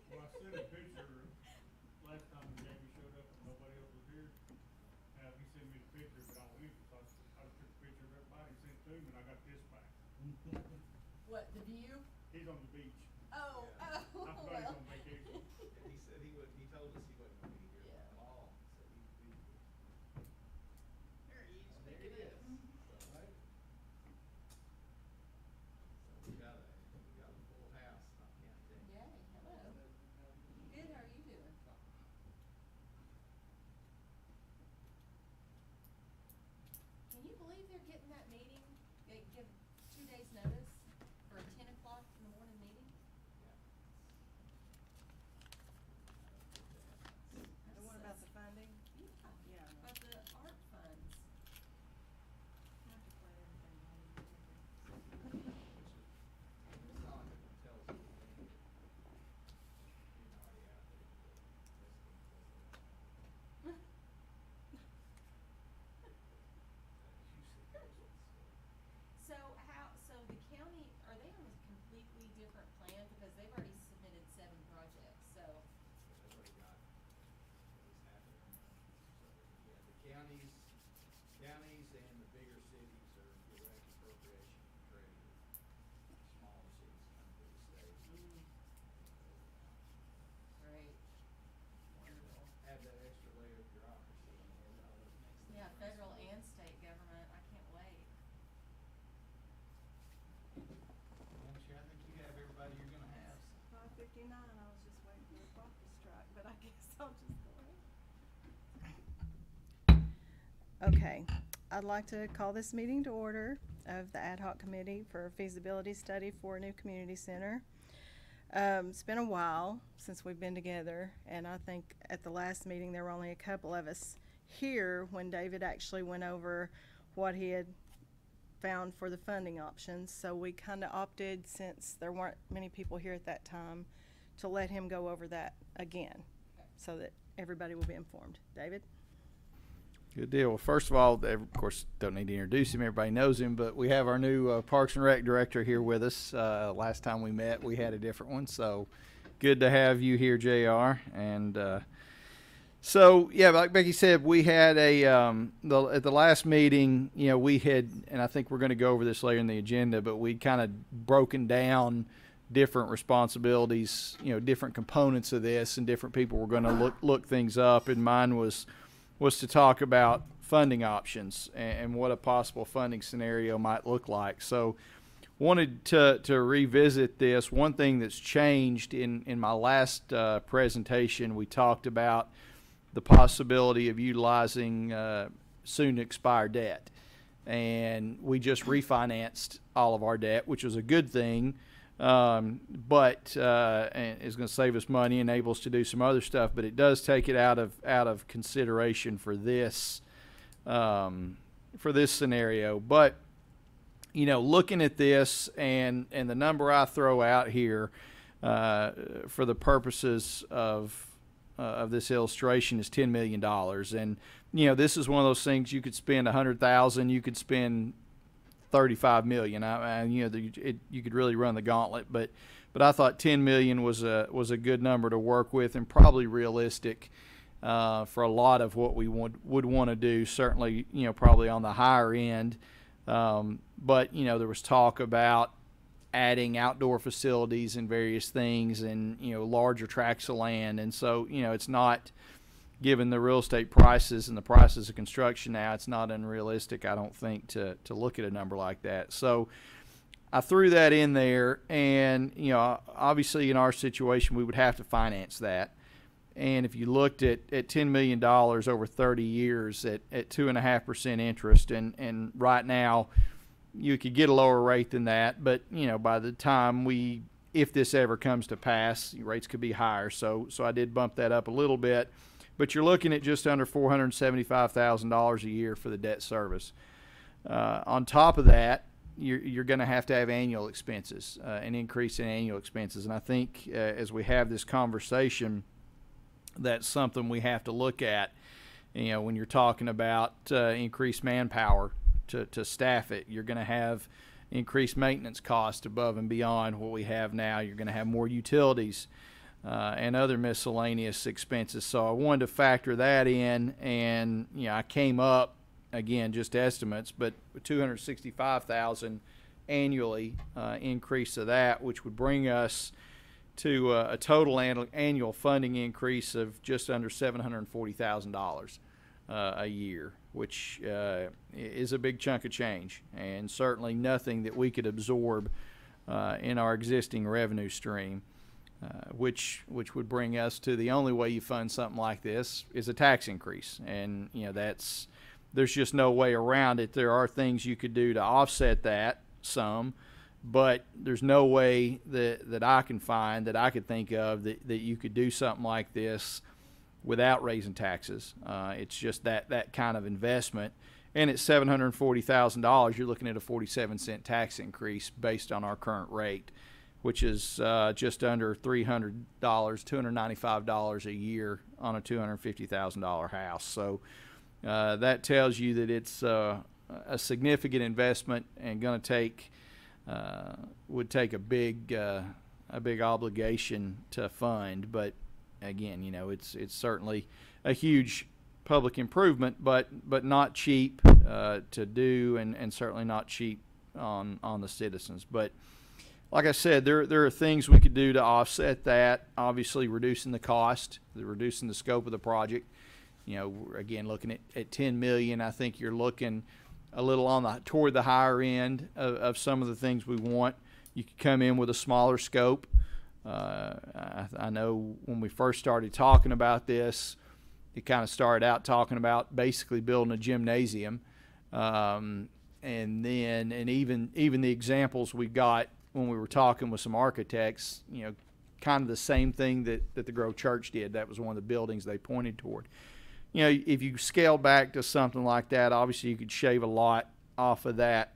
Well, I sent a picture last time when Jamie showed up and nobody else was here. He sent me the picture, but I went in, so I took a picture of everybody and sent it to him, and I got this back. What, the view? He's on the beach. Oh, I forgot he's well. on vacation. Yeah, he said he would, he told us he wasn't gonna be here Yeah. at all, so he. There he is. There it Pick it is. up. So we got a full house, not counting. Yay, hello. Good, how are you doing? Can you believe they're getting that meeting, they give 2 days notice for a 10 o'clock in the morning meeting? And what about the funding? Yeah, Yeah. about the art funds. I have to play everything by ear. It's not like it tells you anything. You're already out there. So the county, are they on a completely different plan, because they've already submitted 7 projects, so. They've already got at least half of them. So, yeah, the counties and the bigger cities are direct appropriation from treasury. Smaller cities come to the state. Great. Wonderful. Add that extra layer of bureaucracy in there, that always makes things Yeah, nice. federal and state government, I can't wait. Hampshire, I think you have everybody you're gonna have. 5:59, I was just waiting for the clock to strike, but I guess I'll just go ahead. Okay, I'd like to call this meeting to order of the Ad Hoc Committee for a Feasibility Study for a New Community Center. It's been a while since we've been together, and I think at the last meeting, there were only a couple of us here when David actually went over what he had found for the funding options. So we kind of opted, since there weren't many people here at that time, to let him go over that again, so that everybody will be informed. David? Good deal. Well, first of all, of course, don't need to introduce him. Everybody knows him, but we have our new Parks and Rec director here with us. Last time we met, we had a different one, so good to have you here, JR. And so, yeah, like Becky said, we had at the last meeting, you know, we had, and I think we're going to go over this later in the agenda, but we kind of broken down different responsibilities, you know, different components of this, and different people were going to look things up, and mine was to talk about funding options and what a possible funding scenario might look like. So wanted to revisit this. One thing that's changed in my last presentation, we talked about the possibility of utilizing soon expired debt. And we just refinanced all of our debt, which was a good thing. But and is going to save us money, enable us to do some other stuff, but it does take it out of consideration for this scenario. But you know, looking at this and the number I throw out here for the purposes of this illustration is $10 million, and you know, this is one of those things you could spend $100,000, you could spend 35 million. You know, you could really run the gauntlet, but I thought 10 million was a good number to work with, and probably realistic for a lot of what we would want to do. Certainly, you know, probably on the higher end. But you know, there was talk about adding outdoor facilities and various things, and you know, larger tracts of land, and so you know, it's not, given the real estate prices and the prices of construction now, it's not unrealistic, I don't think, to look at a number like that. So I threw that in there, and you know, obviously in our situation we would have to finance that. And if you looked at $10 million over 30 years at 2.5% interest, and right now you could get a lower rate than that, but you know, by the time if this ever comes to pass, rates could be higher. So I did bump that up a little bit. But you're looking at just under $475,000 a year for the debt service. On top of that, you're going to have annual expenses, an increase in annual expenses. And I think as we have this conversation, that's something we have to look at. You know, when you're talking about increased manpower to staff it, you're going to have increased maintenance costs above and beyond what we have now. You're going to have more utilities. and other miscellaneous expenses. So I wanted to factor that in, and I came up, again, just estimates, but $265,000 annually increase of that, which would bring us to a total annual funding increase of just under $740,000 a year, which is a big chunk of change, and certainly nothing that we could absorb in our existing revenue stream, which would bring us to the only way you fund something like this is a tax increase, and there's just no way around it. There are things you could do to offset that some, but there's no way that I can find, that I could think of, that you could do something like this without raising taxes. It's just that kind of investment. And at $740,000, you're looking at a 47-cent tax increase based on our current rate, which is just under $300, $295 a year on a $250,000 house. So that tells you that it's a significant investment and going to take would take a big obligation to fund. But again, it's certainly a huge public improvement, but not cheap to do, and certainly not cheap on the citizens. But like I said, there are things we could do to offset that. Obviously, reducing the cost, reducing the scope of the project. Again, looking at $10 million, I think you're looking a little toward the higher end of some of the things we want. You could come in with a smaller scope. I know when we first started talking about this, it kind of started out talking about basically building a gymnasium, and even the examples we got when we were talking with some architects, kind of the same thing that the Grove Church did. That was one of the buildings they pointed toward. If you scale back to something like that, obviously you could shave a lot off of that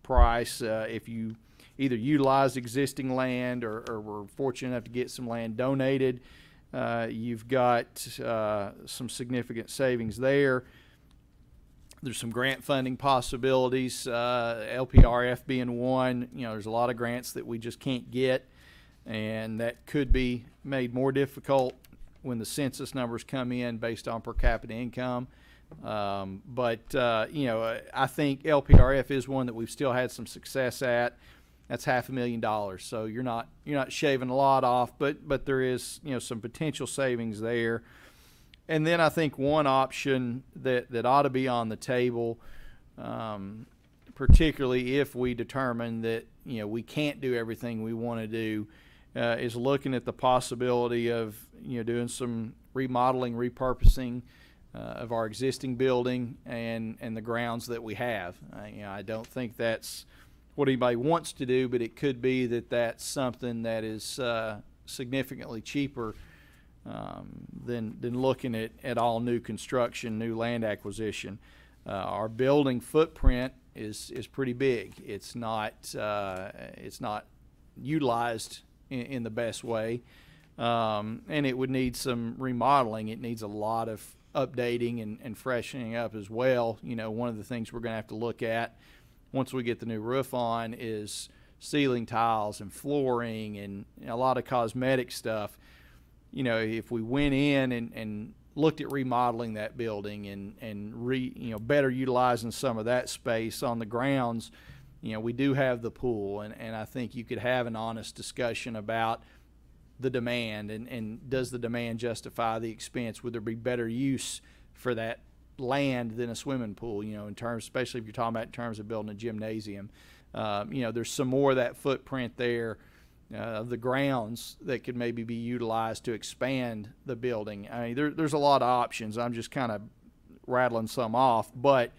price if you either utilize existing land or were fortunate enough to get some land donated. You've got some significant savings there. There's some grant funding possibilities, LPRF being one. There's a lot of grants that we just can't get, and that could be made more difficult when the census numbers come in based on per capita income. But I think LPRF is one that we've still had some success at. That's $500,000. So you're not shaving a lot off, but there is some potential savings there. And then I think one option that ought to be on the table, particularly if we determine that we can't do everything we want to do, is looking at the possibility of doing some remodeling, repurposing of our existing building and the grounds that we have. I don't think that's what anybody wants to do, but it could be that that's something that is significantly cheaper than looking at all new construction, new land acquisition. Our building footprint is pretty big. It's not utilized in the best way, and it would need some remodeling. It needs a lot of updating and freshening up as well. One of the things we're going to have to look at once we get the new roof on is ceiling tiles and flooring and a lot of cosmetic stuff. If we went in and looked at remodeling that building and better utilizing some of that space on the grounds, we do have the pool, and I think you could have an honest discussion about the demand and does the demand justify the expense? Would there be better use for that land than a swimming pool, in terms, especially if you're talking about in terms of building a gymnasium. There's some more of that footprint there of the grounds that could maybe be utilized to expand the building. I mean, there's a lot of options. I'm just kind of rattling some off, but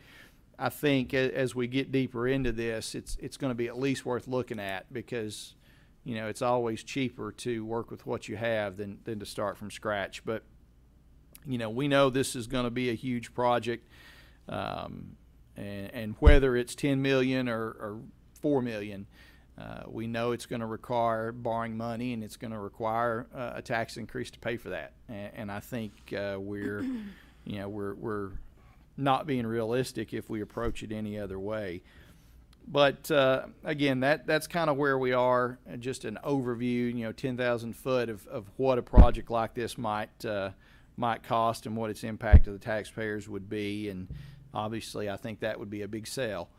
I think as we get deeper into this, it's going to be at least worth looking at, because it's always cheaper to work with what you have than to start from scratch. But we know this is going to be a huge project, and whether it's $10 million or $4 million, we know it's going to require borrowing money, and it's going to require a tax increase to pay for that. And I think we're not being realistic if we approach it any other way. But again, that's kind of where we are. Just an overview, 10,000 foot of what a project like this might cost and what its impact to the taxpayers would be. And obviously, I think that would be a big sell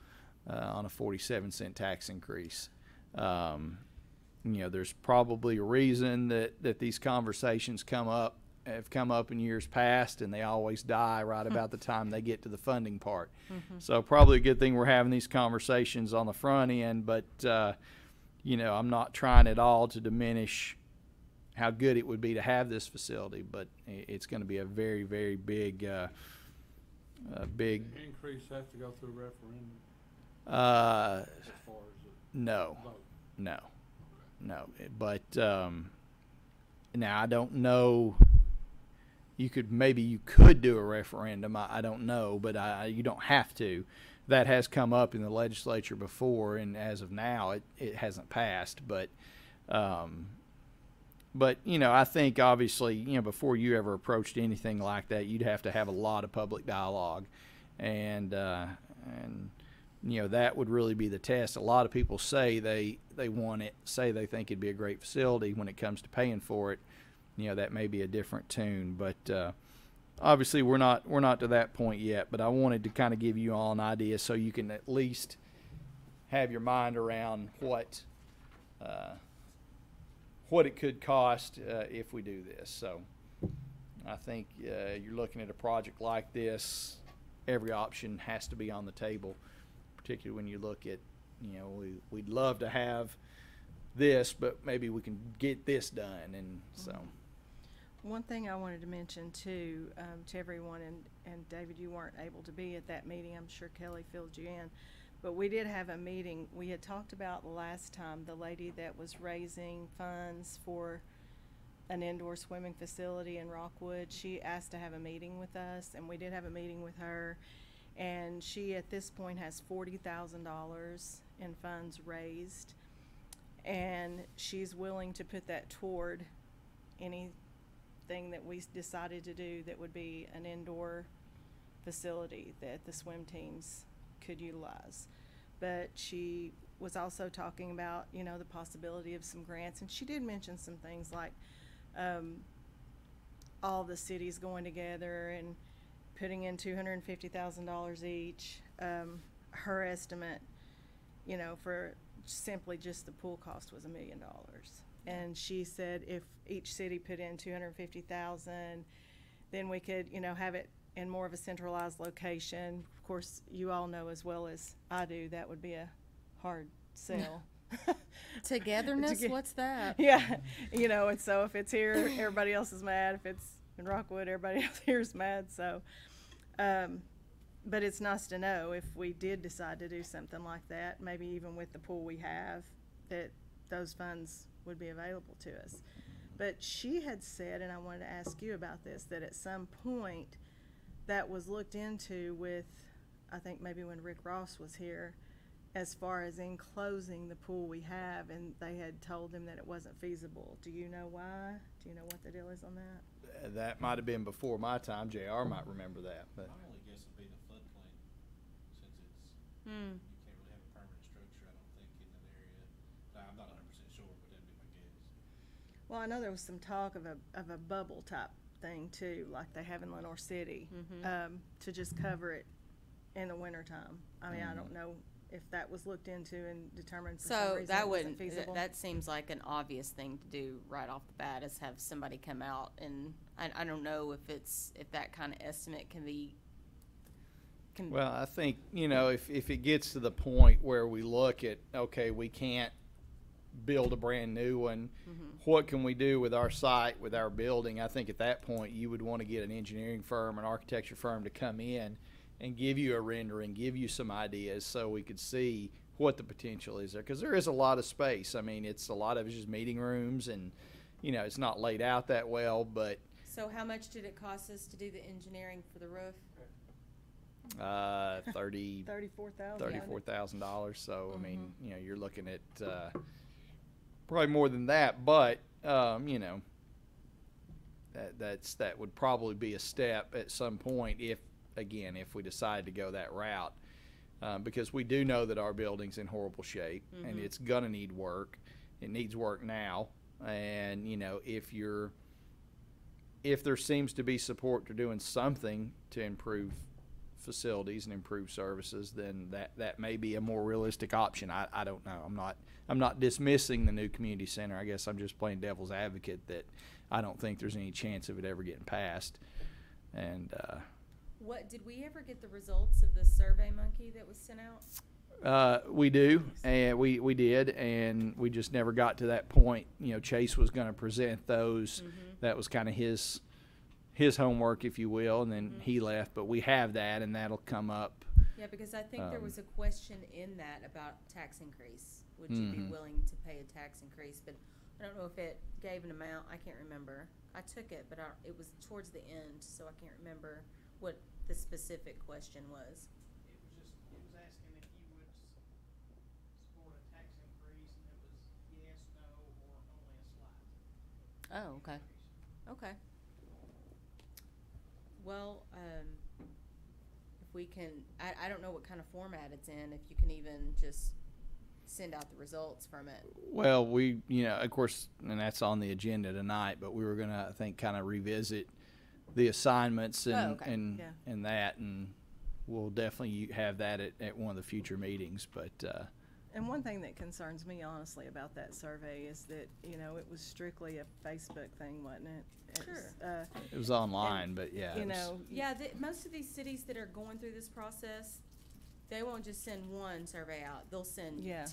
on a 47-cent tax increase. There's probably a reason that these conversations have come up in years past, and they always die right about the time they get to the funding part. So probably a good thing we're having these conversations on the front end, but I'm not trying at all to diminish how good it would be to have this facility, but it's going to be a very, very big Increase has to go through referendum uh, as far as the no, vote. no, but now I don't know. You could do a referendum. I don't know, but you don't have to. That has come up in the legislature before, and as of now, it hasn't passed. But I think obviously, before you ever approached anything like that, you'd have to have a lot of public dialogue, and that would really be the test. A lot of people say they want it, say they think it'd be a great facility. When it comes to paying for it, that may be a different tune. But obviously, we're not to that point yet. But I wanted to kind of give you all an idea so you can at least have your mind around what it could cost if we do this. So I think you're looking at a project like this. Every option has to be on the table, particularly when you look at, we'd love to have this, but maybe we can get this done. And so. One thing I wanted to mention too, to everyone, and David, you weren't able to be at that meeting. I'm sure Kelly filled you in, but we did have a meeting. We had talked about last time the lady that was raising funds for an indoor swimming facility in Rockwood. She asked to have a meeting with us, and we did have a meeting with her. And she, at this point, has $40,000 in funds raised, and she's willing to put that toward anything that we decided to do that would be an indoor facility that the swim teams could utilize. But she was also talking about, the possibility of some grants, and she did mention some things like all the cities going together and putting in $250,000 each. Her estimate, for simply just the pool cost was $1 million. And she said if each city put in $250,000, then we could, have it in more of a centralized location. Of course, you all know as well as I do that would be a hard sell. Togetherness, what's that? Yeah, and so if it's here, everybody else is mad. If it's in Rockwood, everybody else here is mad. So, but it's nice to know if we did decide to do something like that, maybe even with the pool we have, that those funds would be available to us. But she had said, and I wanted to ask you about this, that at some point that was looked into with, I think maybe when Rick Ross was here, as far as enclosing the pool we have, and they had told him that it wasn't feasible. Do you know why? Do you know what the deal is on that? That might have been before my time. JR might remember that. But I only guess it'd be the floodplain, since it's, you can't really have a permanent structure, I don't think, in that area. I'm not 100% sure, but that'd be my guess. Well, I know there was some talk of a bubble type thing too, like they have in Lenore City, to just cover it in the wintertime. I mean, I don't know if that was looked into and determined for some So reason that it wasn't wouldn't, feasible. that seems like an obvious thing to do right off the bat, is have somebody come out, and I don't know if that kind of estimate can be. Well, I think, if it gets to the point where we look at, okay, we can't build a brand new one, what can we do with our site, with our building? I think at that point you would want to get an engineering firm, an architecture firm to come in and give you a rendering, give you some ideas so we could see what the potential is there. Because there is a lot of space. I mean, a lot of it's just meeting rooms, and, it's not laid out that well, but. So how much did it cost us to do the engineering for the roof? $34,000. So, I mean, you're looking at probably more than that, but, that would probably be a step at some point if we decide to go that route. because we do know that our building's in horrible shape and it's gonna need work. It needs work now, and you know, if there seems to be support to doing something to improve facilities and improve services, then that may be a more realistic option. I don't know. I'm not dismissing the new community center. I guess I'm just playing devil's advocate that I don't think there's any chance of it ever getting passed. And What, did we ever get the results of the Survey Monkey that was sent out? we do, and we did, and we just never got to that point. You know, Chase was going to present those. That was kind of his homework, if you will, and then he left. But we have that, and that'll come up. Yeah, because I think there was a question in that about tax increase. Would you be willing to pay a tax increase? But I don't know if it gave an amount. I can't remember. I took it, but it was towards the end, so I can't remember what the specific question was. It was asking if you would support a tax increase, and it was yes, no, or only a slight. Oh, okay. Okay. Well, if we can, I don't know what kind of format it's in, if you can even just send out the results from it. Well, we, you know, of course, and that's on the agenda tonight, but we were going to, I think, kind of revisit the assignments and and that, and we'll definitely have that at one of the future meetings. But And one thing that concerns me honestly about that survey is that, you know, it was strictly a Facebook thing, wasn't it? Sure. it was online, but yeah, You it was- know, Yeah, most of these cities that are going through this process, they won't just send one survey out, they'll send 10.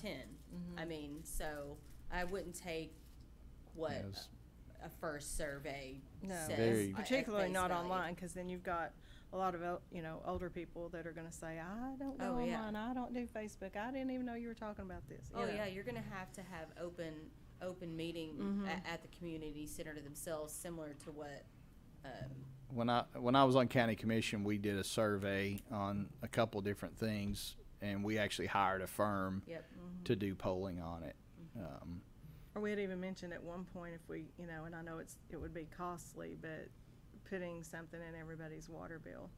I mean, so I wouldn't take what Yeah, it was- a first survey no, says. Very- at particularly face not value. online, because then you've got a lot of, you know, older people that are gonna say, I don't go Oh, yeah. online, I don't do Facebook, I didn't even know you were talking about this. Oh, you know. yeah, you're gonna have to have open meeting at the community center to themselves, similar to what, when I was on county commission, we did a survey on a couple different things, and we actually hired a firm yep. to do polling on it. Or we had even mentioned at one point if we, you know, and I know it would be costly, but putting something in everybody's water bill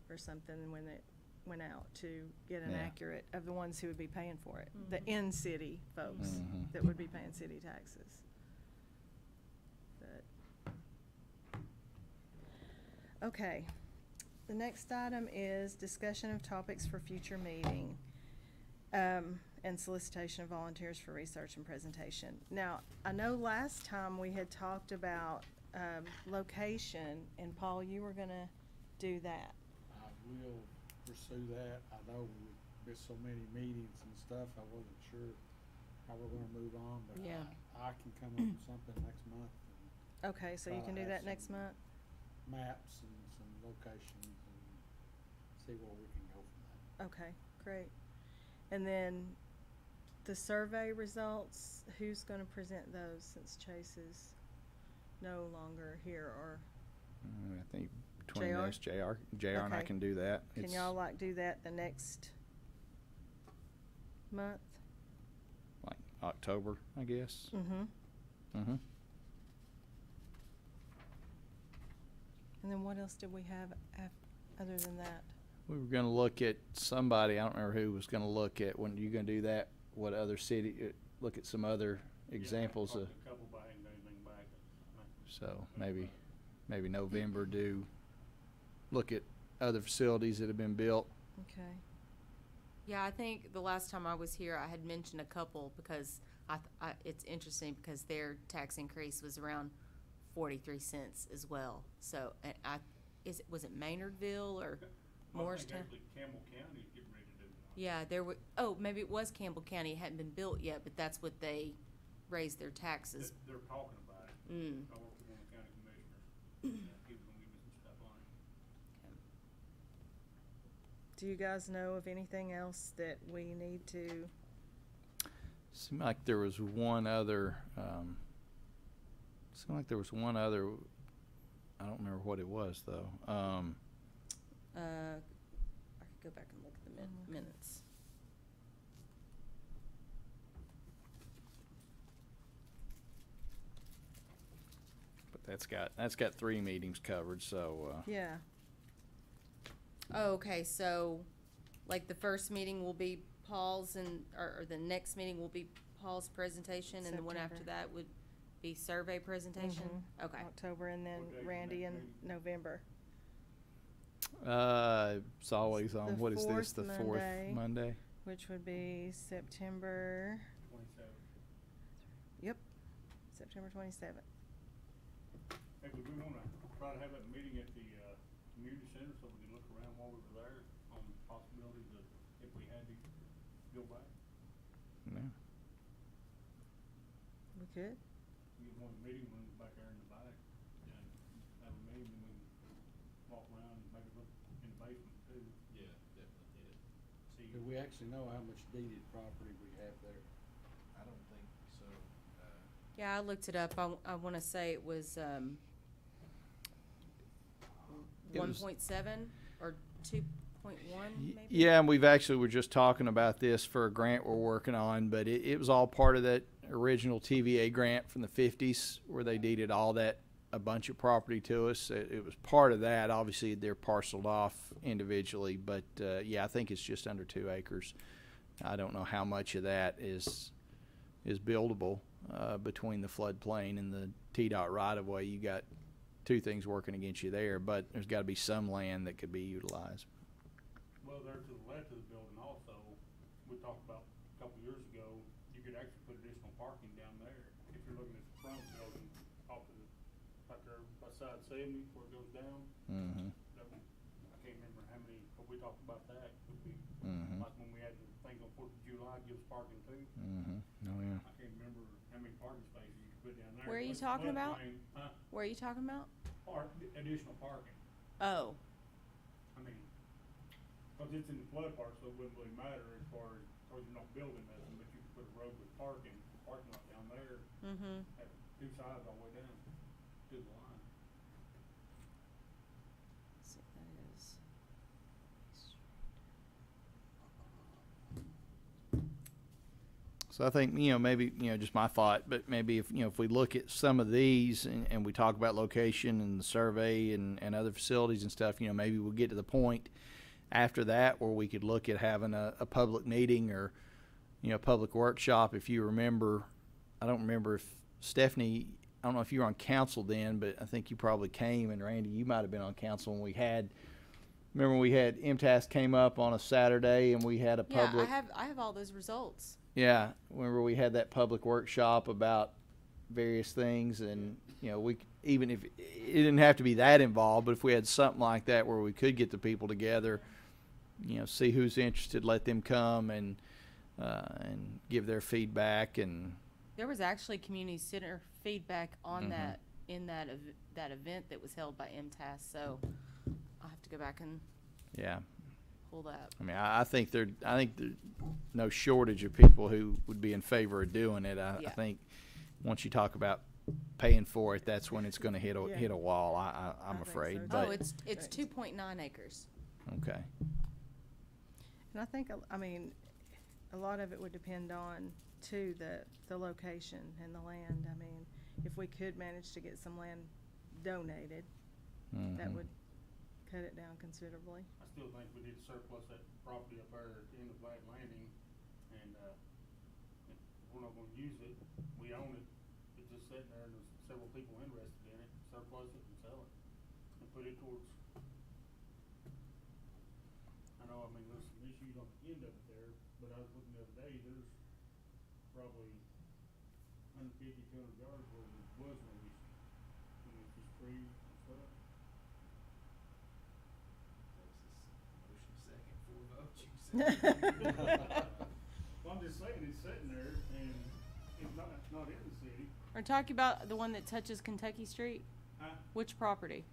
or something when it went out to get an Yeah. accurate of the ones who would be paying for it, the in-city folks Mhm. that would be paying city taxes. But, okay, the next item is discussion of topics for future meeting. And solicitation of volunteers for research and presentation. Now, I know last time we had talked about, location, and Paul, you were gonna do that. I will pursue that. I know we missed so many meetings and stuff, I wasn't sure how we're gonna move on, but Yeah. I can come up with something next month, and Okay, so you can do that next month? maps and some locations, and see where we can go from that. Okay, great. And then the survey results, who's gonna present those since Chase is no longer here, or I think between JR? us, JR and I Okay. can do that. can It's y'all like do that the next month? like October, I guess. Mm-hmm. Mm-hmm. And then what else did we have other than that? We were gonna look at somebody, I don't remember who was gonna look at, when you gonna do that, what other city, look at some other examples Yeah, of, a couple, but I ain't got anything back. so maybe November look at other facilities that have been built. Okay. Yeah, I think the last time I was here, I had mentioned a couple because it's interesting because their tax increase was around 43 cents as well. So, and was it Maynardville or Morristown? I think actually Campbell County's getting ready to do one. Yeah, maybe it was Campbell County. It hadn't been built yet, but that's what they raised their taxes. They're talking about it. Mm. I worked with one of the county commissioners. He was gonna give me some stuff on it. Do you guys know of anything else that we need to? Seemed like there was one other, I don't remember what it was though. I could go back and look at the minutes. But that's got 3 meetings covered, so, Yeah. Oh, okay, so like the first meeting will be Paul's or the next meeting will be Paul's presentation, and the one after September. that would be survey presentation? Mhm. Okay. October, and then What date's the Randy next in meeting? November. It's always on, The what is this, fourth the fourth Monday. Monday? Which would be September, 27th. yep, September 27th. Hey, would we wanna try to have that meeting at the, community center so we can look around while we were there on possibilities of if we had to go back? No. We could. Get one meeting rooms back there in the back and have a meeting, and we can walk around and maybe look in the basement too. Yeah, definitely, yeah. See, Do we actually know how much deeded property we have there? I don't think so. Yeah, I looked it up. I wanna say it was, It was- 1.7 or 2.1 maybe? Yeah, and we're just talking about this for a grant we're working on, but it was all part of that original TVA grant from the 50s where they deeded a bunch of property to us. It was part of that. Obviously, they're parceled off individually, but yeah, I think it's just under 2 acres. I don't know how much of that is buildable between the floodplain and the TDOT right-of-way. You got 2 things working against you there, but there's got to be some land that could be utilized. well, there to the left of the building also, we talked about a couple years ago, you could actually put additional parking down there. If you're looking at the front of the building, off of the, right there by side 70 where it goes down. Mm-hmm. That one, I can't remember how many, but we talked about that. Would be, Mhm. like when we had the thing on 4th of July, gives parking too. Mm-hmm. Oh, yeah. I can't remember how many parking spaces you could put down there. Where are you But talking about? floodplain, Huh? Where are you talking about? Additional parking. Oh, I mean, cause it's in the flood park, so it wouldn't really matter as far as, cause you're not building nothing, but you could put a road with parking lot down there, mm-hmm. at 2 sides all the way down to the line. Let's see, that is. So I think, maybe, just my thought, but maybe if we look at some of these and we talk about location and the survey and other facilities and stuff, maybe we'll get to the point after that where we could look at having a public meeting or, public workshop. If you remember, I don't remember if Stephanie, I don't know if you were on council then, but I think you probably came, and Randy, you might have been on council when remember when we had MTAS came up on a Saturday and we had a public. Yeah, I have all those results. Yeah, remember we had that public workshop about various things, and we even if it didn't have to be that involved, but if we had something like that where we could get the people together, see who's interested, let them come and give their feedback. And There was actually community center feedback on Mhm. that in that event that was held by MTAS. So I'll have to go back and yeah, pull that. I mean, I think there's no shortage of people who would be in favor of doing it. I Yeah. think once you talk about paying for it, that's when it's going to hit Yeah. a wall. I'm I think afraid. so, too. But Oh, it's Right. 2.9 acres. okay. And I think, I mean, a lot of it would depend on, too, the location and the land. I mean, if we could manage to get some land donated, that Mhm. would cut it down considerably. I still think we need to surplus that property up there at the end of Glad Landing, and, if we're not gonna use it, we own it, it's just sitting there, and there's several people interested in it, surplus it and sell it, and put it towards. I know, I mean, there's some issues on the end of it there, but I was looking the other day, there's probably 150, 200 yards where there was no issue. It's just trees and stuff. Motion second, 4 votes, you said. Well, I'm just saying, it's sitting there, and it's not in the city. Are you talking about the one that touches Kentucky Street? Huh? Which property?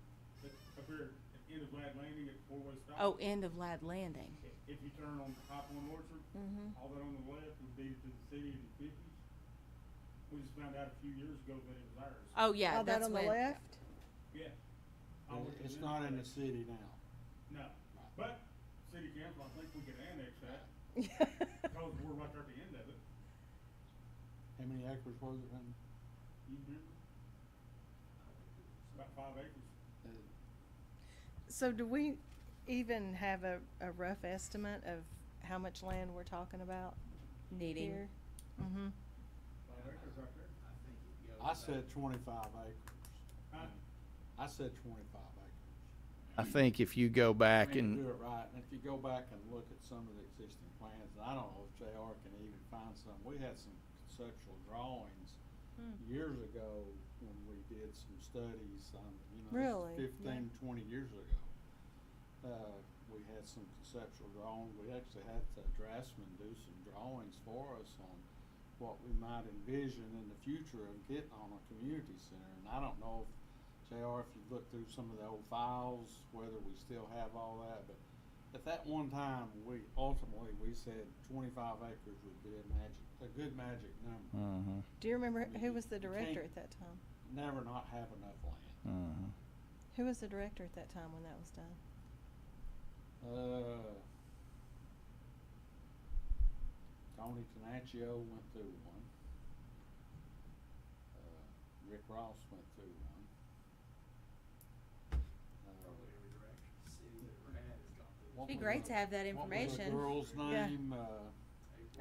Up here at the end of Glad Landing at the 4-way stop. Oh, end of Lad Landing. If you turn on High Point Orchard, Mm-hmm. all that on the left was deeded to the city in the 50s. We just found out a few years ago that it was ours. Oh, yeah, All that that's on the when. left? Yeah. It's not in the city now. No, but city council, I think we could annex that, Yeah. because we're right there at the end of it. How many acres was it? You remember? About 5 acres. So do we, even have a rough estimate of how much land we're talking about Needing. here? Mm-hmm. I think it goes I back. said 25 acres. I said 25 acres. I think if you go back We need and, to do it right, and if you go back and look at some of the existing plans, and I don't know if JR can even find some, we had some conceptual drawings years ago when we did some studies on, you know, Really? 15, 20 years ago. We had some conceptual drawings, we actually had the draftsman do some drawings for us on what we might envision in the future of getting on a community center, and I don't know if, JR, if you've looked through some of the old files, whether we still have all that, but at that one time, we said 25 acres would be a good magic number. Do you remember I mean, who was the you director can't- at that time? Never not have enough land. Who was the director at that time when that was done? Tony Tenaccio went through one. Rick Ross went through one. Probably every direction the city that ever had has gone through. What Be was great the- to have that What was the information. girl's Yeah. name?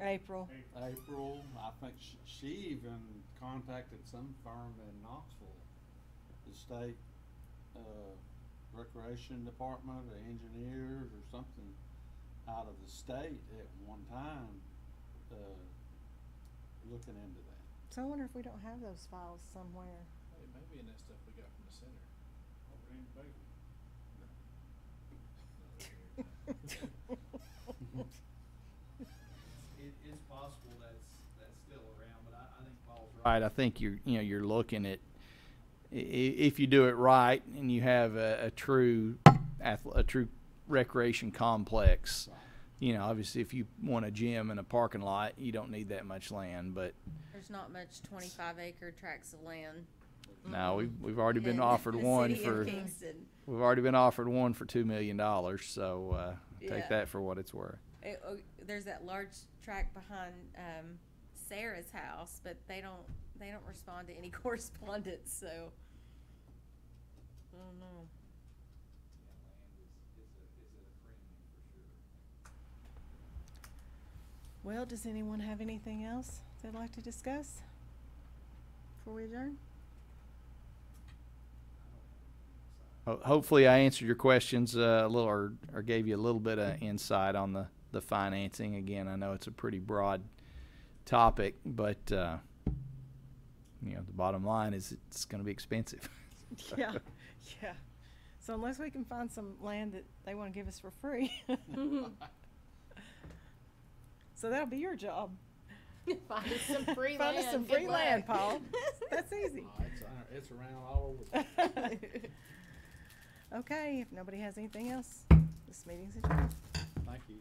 April. April. I think she even contacted some firm in Knoxville, the state recreation department, or engineers, or something out of the state at one time, looking into that. So I wonder if we don't have those files somewhere. Hey, maybe in that stuff we got from the center. Over in Baker. It's possible that's still around, but I think Paul's right, I think you're looking at, if you do it right and you have a true recreation complex, obviously if you want a gym and a parking lot, you don't need that much land, but There's not much 25-acre tracts of land. no, we've already been in offered the one city of for, Kingston. we've already been offered one for $2 million, so, Yeah. take that for what it's worth. There's that large tract behind Sarah's house, but they don't respond to any correspondence, so I don't know. land is at a premium for sure. Well, does anyone have anything else they'd like to discuss before we adjourn? Hopefully I answered your questions a little, or gave you a little bit of insight on the financing. Again, I know it's a pretty broad topic, but the bottom line is it's going to be expensive. Yeah, yeah. So unless we can find some land that they want to give us for free. So that'll be your job. Find us some free Find land. us some Good free land, luck. Paul. That's easy. It's around all over. Okay, if nobody has anything else, this meeting's adjourned. Thank you.